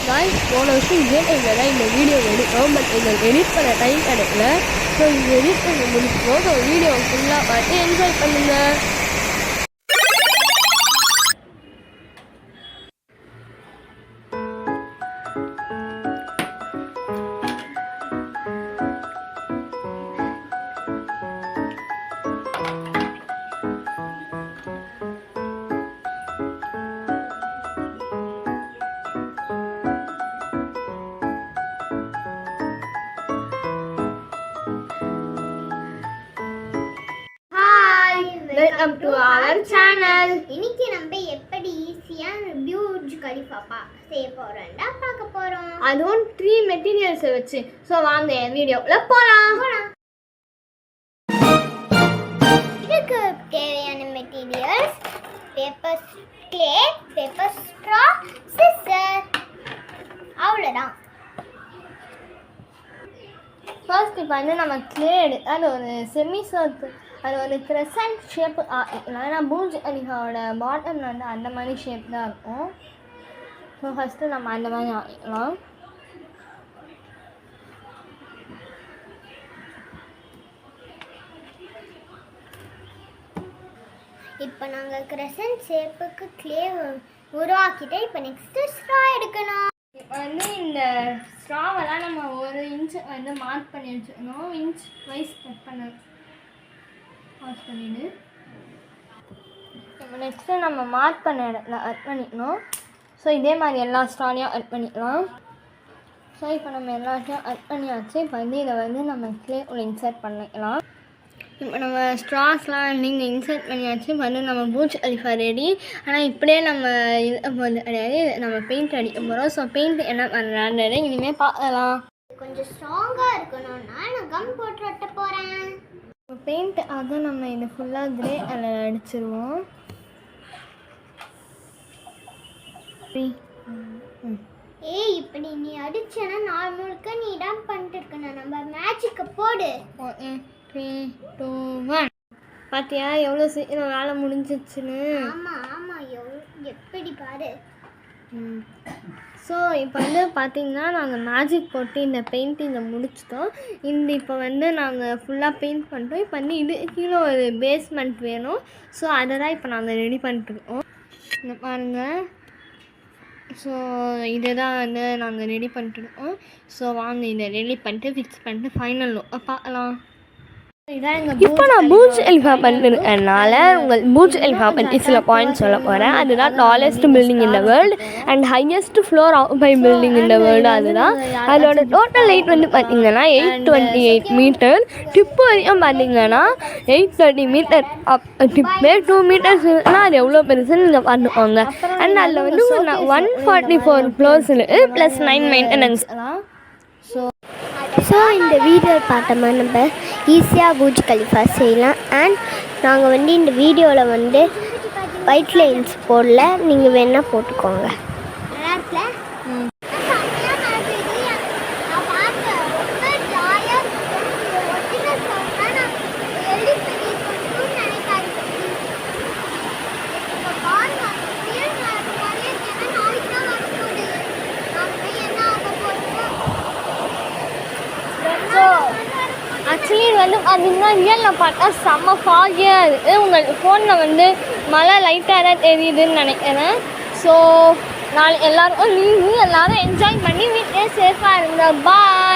guys, போன வருஷம் இதே டைமில் தான் இந்த வீடியோ எடுத்தோம். பட் எங்களுக்கு எடிட் பண்ண டைம் கிடைக்கல. ஸோ இந்த எடிட் பண்ணி முடிச்சிட்டோம். ஸோ வீடியோ ஃபுல்லாக பார்த்து என்ஜாய் பண்ணுங்கள். Welcome to our channel. இன்னைக்கு நம்ம எப்படி ஈஸியா புர்ஜ் கலிஃபா செய்ய போறோம்டா பார்க்க போறோம். அதுவும் 3 மெட்டீரியல்ஸ் வச்சு. ஸோ வாங்க வீடியோக்குள்ள போலாம். இதுக்கு தேவையான materials paper clay, paper straw, scissor, அவ்வளோதான். ஃபர்ஸ்ட் இப்போ வந்து நம்ம கிளே எடுத்து அது ஒரு செமி சர்க்கிள், அது ஒரு கிரெசன்ட் ஷேப்பு ஆகிக்கலாம். ஏன்னா புர்ஜ் கலிஃபாவோட பாட்டமில் வந்து அந்த மாதிரி ஷேப் தான் இருக்கும். ஸோ ஃபஸ்ட்டு நம்ம அந்த மாதிரி ஆகிக்கலாம். இப்போ நாங்கள் கிரெசன்ட் ஷேப்புக்கு கிளே உருவாக்கிட்டு இப்போ நெக்ஸ்ட்டு ஸ்ட்ரா எடுக்கணும். இப்போ வந்து இந்த ஸ்ட்ராவெல்லாம் நம்ம 1 இன்ச் வந்து மார்க் பண்ணி வச்சுக்கணும். இன்ச் வைஸ் கட் பண்ணிவிடு. இப்போ நெக்ஸ்ட்டு நம்ம மார்க் பண்ண இடத்துல கட் பண்ணிக்கணும். ஸோ இதே மாதிரி எல்லா ஸ்ட்ராலையும் கட் பண்ணிக்கலாம். ஸோ இப்போ நம்ம எல்லாத்தையும் கட் பண்ணியாச்சு. இப்போ வந்து இதை வந்து நம்ம கிளே உள்ள இன்சர்ட் பண்ணிக்கலாம். இப்போ நம்ம ஸ்ட்ராஸ்லாம் நீங்கள் இன்சர்ட் பண்ணியாச்சு. இப்போ வந்து நம்ம புர்ஜ் கலிஃபா ரெடி. ஆனால் இப்படியே நம்ம இது போது கிடையாது, நம்ம பெயிண்ட் அடிக்க போகிறோம். ஸோ பெயிண்ட் என்ன பண்ணுறான்னு இனிமேல் பார்க்கலாம். கொஞ்சம் ஸ்ட்ராங்காக இருக்கணும்னா நான் கம் போட்டு ஒட்ட போகிறேன். பெயிண்ட் அதை நம்ம இது ஃபுல்லாக கிரே அதில் அடிச்சிருவோம். ஏய், இப்படி நீ அடிச்சேன்னா நான் முழுக்க நீ தான் பண்ணிட்டு இருக்கணும். நம்ம மேஜிக்கை போடு. 1 3 2 1. பார்த்தியா எவ்வளோ சீக்கிரம் வேலை முடிஞ்சிச்சுன்னு? ஆமாம் ஆமாம், எப்படி பாரு. ஸோ இப்போ வந்து பார்த்திங்கன்னா நாங்கள் மேஜிக் போட்டு இந்த பெயிண்டிங்கை முடிச்சிட்டோம். இப்போ வந்து நாங்கள் ஃபுல்லாக பெயிண்ட் பண்ணிட்டோம். இப்போ வந்து இது கீழே ஒரு பேஸ்மெண்ட் வேணும். ஸோ அதை தான் இப்போ நாங்கள் ரெடி பண்ணிட்டுருக்கோம். இந்த பாருங்கள். ஸோ இதை தான் வந்து நாங்கள் ரெடி பண்ணிட்டுருக்கோம். ஸோ வாங்க இதை ரெடி பண்ணிட்டு ஃபிக்ஸ் பண்ணிட்டு ஃபைனல் பார்க்கலாம். இப்போ நான் புர்ஜ் கலிஃபா பண்ணிருக்கனால உங்கள் புர்ஜ் கலிஃபா பற்றி சில பாயிண்ட்ஸ் சொல்ல போகிறேன். அதுதான் tallest building in the world and highest floor occupy building in the world. அதுதான் அதோட டோட்டல் ஹைட் வந்து பார்த்திங்கன்னா 828 மீட்டர். டிப்பு வரைக்கும் பார்த்திங்கன்னா 830 மீட்டர். டிப்பே 2 மீட்டர்ஸ் இருக்குன்னா அது எவ்வளோ பெருசுன்னு நீங்கள் பார்த்துக்கோங்க. அண்ட் அதில் வந்து 144 ஃப்ளோர்ஸ் இருக்குது ப்ளஸ் 9 மெயின்டெனன்ஸ். ஸோ இந்த வீடியோ பார்த்தோம்னா நம்ம ஈஸியாக புர்ஜ் கலிஃபா செய்யலாம். அண்ட் நாங்கள் வந்து இந்த வீடியோவில் வந்து ஒயிட் லைன்ஸ் போடல, நீங்கள் வேணால் போட்டுக்கோங்க. ஆக்சுவலி இது வந்து பார்த்திங்கன்னா ரியலில் பார்த்தா செம்ம ஃபாகியாக இருக்குது. உங்கள் ஃபோனில் வந்து மழை லைட்டாக தான் தெரியுதுன்னு நினைக்கிறேன். ஸோ நாளைக்கு எல்லோருக்கும் லீவு, எல்லோரும் என்ஜாய் பண்ணி வீட்டிலே சேஃபாக இருங்க. பாய்.